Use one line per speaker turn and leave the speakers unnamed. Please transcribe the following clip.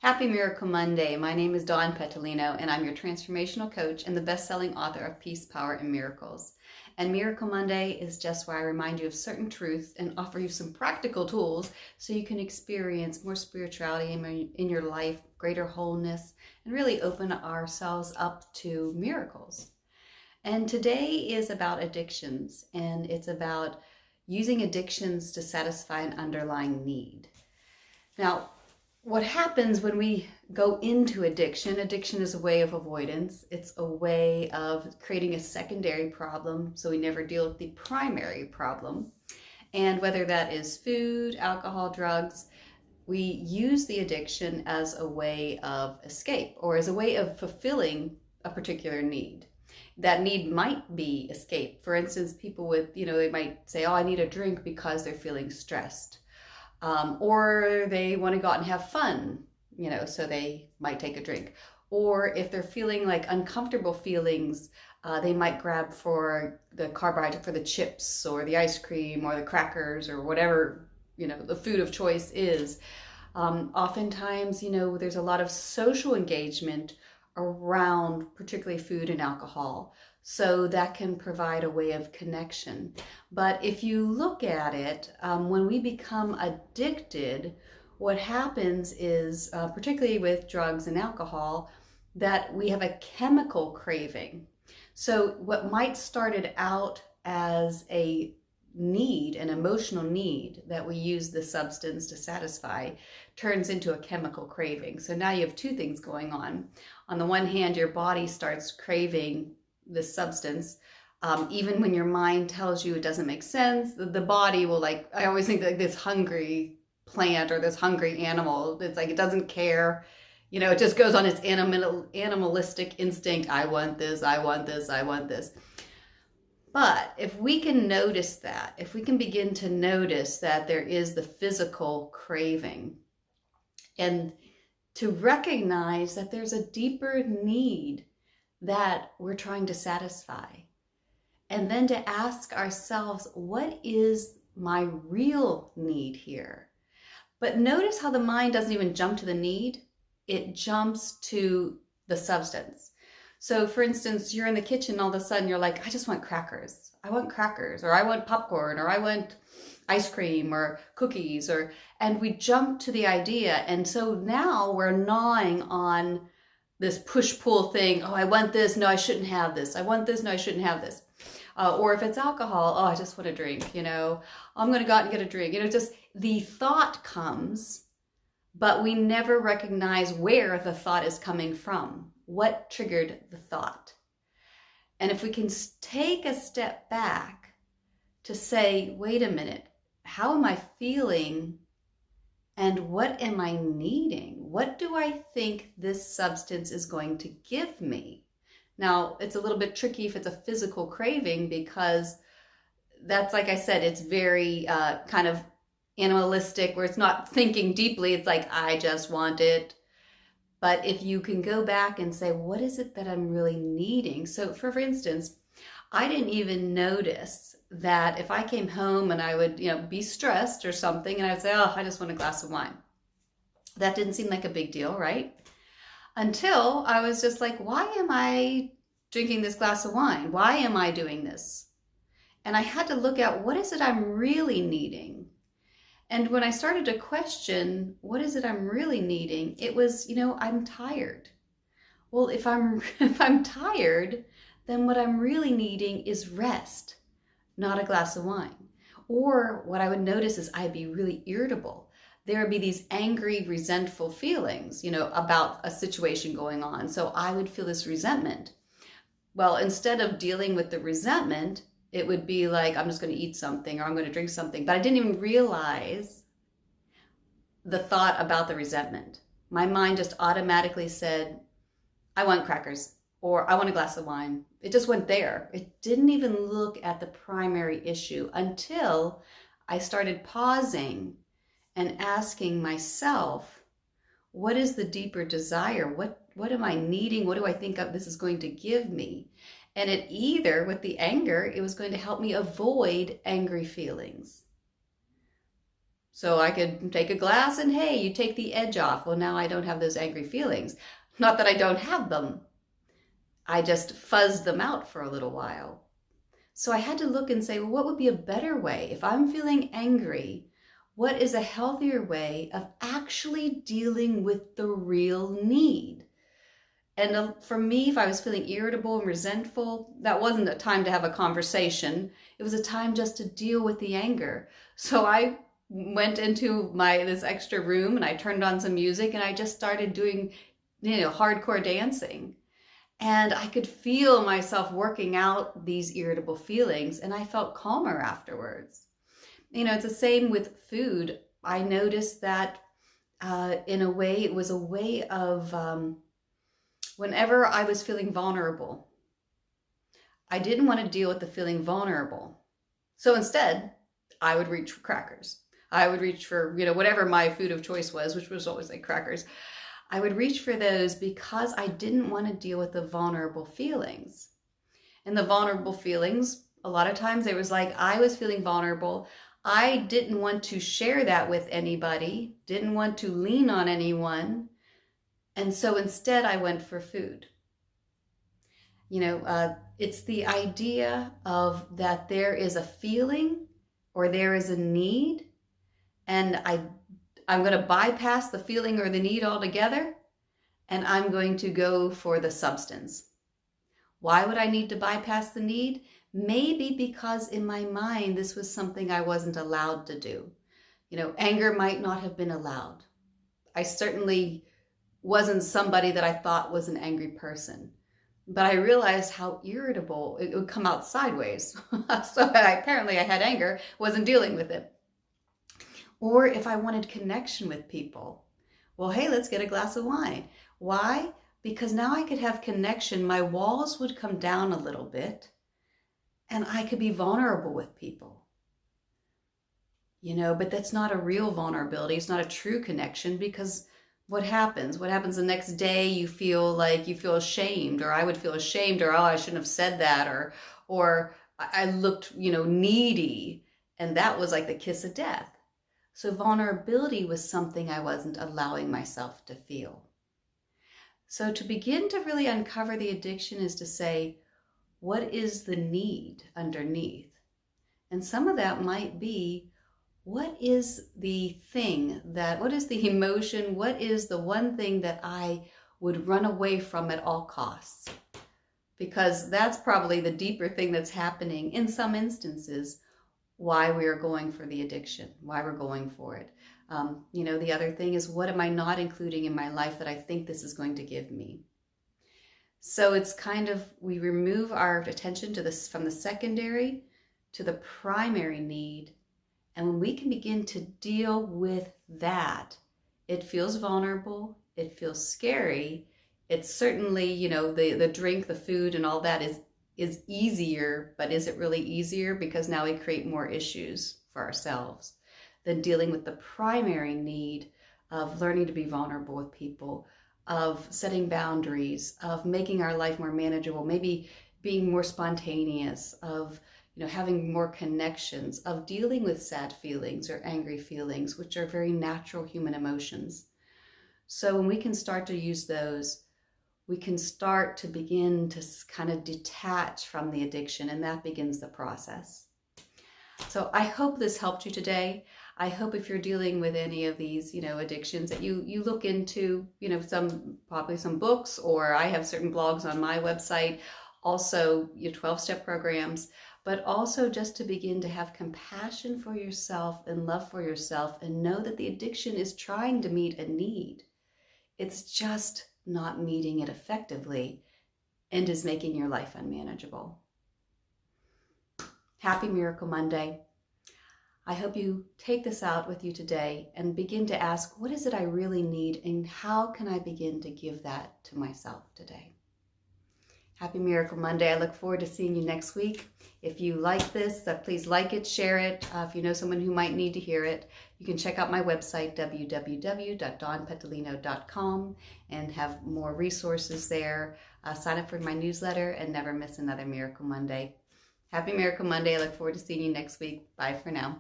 Happy Miracle Monday. My name is Dawn Petalino, and I'm your transformational coach and the best-selling author of Peace, Power, and Miracles. And Miracle Monday is just where I remind you of certain truths and offer you some practical tools so you can experience more spirituality in your life, greater wholeness, and really open ourselves up to miracles. And today is about addictions, and it's about using addictions to satisfy an underlying need. Now, what happens when we go into addiction is a way of avoidance. It's a way of creating a secondary problem so we never deal with the primary problem. And whether that is food, alcohol, drugs, we use the addiction as a way of escape or as a way of fulfilling a particular need. That need might be escape. For instance, people with, they might say, oh, I need a drink because they're feeling stressed. Or they want to go out and have fun, so they might take a drink. Or if they're feeling like uncomfortable feelings, they might grab for the carbohydrate, for the chips or the ice cream or the crackers or whatever, the food of choice is. Oftentimes, there's a lot of social engagement around particularly food and alcohol. So that can provide a way of connection. But if you look at it, when we become addicted, what happens is, particularly with drugs and alcohol, that we have a chemical craving. So what might started out as a need, an emotional need that we use the substance to satisfy, turns into a chemical craving. So now you have two things going on. On the one hand, your body starts craving this substance, even when your mind tells you it doesn't make sense. The body will, like, I always think like this hungry plant or this hungry animal, it's like it doesn't care, it just goes on its animalistic instinct. I want this, I want this, I want this. But if we can notice that, if we can begin to notice that there is the physical craving, and to recognize that there's a deeper need that we're trying to satisfy. And then to ask ourselves, what is my real need here? But notice how the mind doesn't even jump to the need. It jumps to the substance. So for instance, you're in the kitchen, all of a sudden you're like, I just want crackers. I want crackers, or I want popcorn, or I want ice cream or cookies, and we jump to the idea. And so now we're gnawing on this push-pull thing. Oh, I want this. No, I shouldn't have this. I want this. No, I shouldn't have this. Or if it's alcohol, oh, I just want a drink, I'm going to go out and get a drink. Just the thought comes, but we never recognize where the thought is coming from. What triggered the thought? And if we can take a step back to say, wait a minute, how am I feeling? And what am I needing? What do I think this substance is going to give me? Now, it's a little bit tricky if it's a physical craving, because that's, like I said, it's very kind of animalistic, where it's not thinking deeply. It's like, I just want it. But if you can go back and say, what is it that I'm really needing? So for instance, I didn't even notice that if I came home and I would, be stressed or something, and I would say, oh, I just want a glass of wine. That didn't seem like a big deal, right? Until I was just like, why am I drinking this glass of wine? Why am I doing this? And I had to look at, what is it I'm really needing? And when I started to question, what is it I'm really needing? It was, I'm tired. Well, if I'm tired, then what I'm really needing is rest, not a glass of wine. Or what I would notice is I'd be really irritable. There would be these angry, resentful feelings, about a situation going on. So I would feel this resentment. Well, instead of dealing with the resentment, it would be like, I'm just going to eat something or I'm going to drink something. But I didn't even realize the thought about the resentment. My mind just automatically said, I want crackers, or I want a glass of wine. It just went there. It didn't even look at the primary issue until I started pausing and asking myself, what is the deeper desire? What am I needing? What do I think this is going to give me? And it either, with the anger, it was going to help me avoid angry feelings. So I could take a glass and hey, you take the edge off. Well, now I don't have those angry feelings. Not that I don't have them. I just fuzzed them out for a little while. So I had to look and say, well, what would be a better way? If I'm feeling angry, what is a healthier way of actually dealing with the real need? And for me, if I was feeling irritable and resentful, that wasn't a time to have a conversation. It was a time just to deal with the anger. So I went into this extra room and I turned on some music and I just started doing, hardcore dancing. And I could feel myself working out these irritable feelings and I felt calmer afterwards. It's the same with food. I noticed that in a way, it was a way of whenever I was feeling vulnerable, I didn't want to deal with the feeling vulnerable. So instead, I would reach for crackers. I would reach for, whatever my food of choice was, which was always like crackers. I would reach for those because I didn't want to deal with the vulnerable feelings. And the vulnerable feelings, a lot of times it was like I was feeling vulnerable. I didn't want to share that with anybody, didn't want to lean on anyone. And so instead I went for food. It's the idea of that there is a feeling or there is a need, and I'm going to bypass the feeling or the need altogether, and I'm going to go for the substance. Why would I need to bypass the need? Maybe because in my mind, this was something I wasn't allowed to do. Anger might not have been allowed. I certainly wasn't somebody that I thought was an angry person. But I realized how irritable it would come out sideways. So apparently I had anger, wasn't dealing with it. Or if I wanted connection with people, well, hey, let's get a glass of wine. Why? Because now I could have connection. My walls would come down a little bit and I could be vulnerable with people. But that's not a real vulnerability. It's not a true connection because what happens? What happens the next day? You feel ashamed, or I would feel ashamed, or, oh, I shouldn't have said that, or I looked, needy. And that was like the kiss of death. So vulnerability was something I wasn't allowing myself to feel. So to begin to really uncover the addiction is to say, what is the need underneath? And some of that might be, what is the emotion, what is the one thing that I would run away from at all costs? Because that's probably the deeper thing that's happening in some instances, why we are going for the addiction, why we're going for it. The other thing is, what am I not including in my life that I think this is going to give me? So it's kind of, we remove our attention from the secondary to the primary need. And when we can begin to deal with that, it feels vulnerable, it feels scary. It's certainly, the drink, the food and all that is easier, but is it really easier? Because now we create more issues for ourselves than dealing with the primary need of learning to be vulnerable with people, of setting boundaries, of making our life more manageable, maybe being more spontaneous, of having more connections, of dealing with sad feelings or angry feelings, which are very natural human emotions. So when we can start to use those, we can start to begin to kind of detach from the addiction, and that begins the process. So I hope this helped you today. I hope if you're dealing with any of these, addictions, that you look into, probably some books, or I have certain blogs on my website, also your 12-step programs, but also just to begin to have compassion for yourself and love for yourself, and know that the addiction is trying to meet a need. It's just not meeting it effectively and is making your life unmanageable. Happy Miracle Monday. I hope you take this out with you today and begin to ask, what is it I really need, and how can I begin to give that to myself today? Happy Miracle Monday. I look forward to seeing you next week. If you like this, please like it, share it. If you know someone who might need to hear it, you can check out my website, www.dawnpetalino.com, and have more resources there. Sign up for my newsletter and never miss another Miracle Monday. Happy Miracle Monday. I look forward to seeing you next week. Bye for now.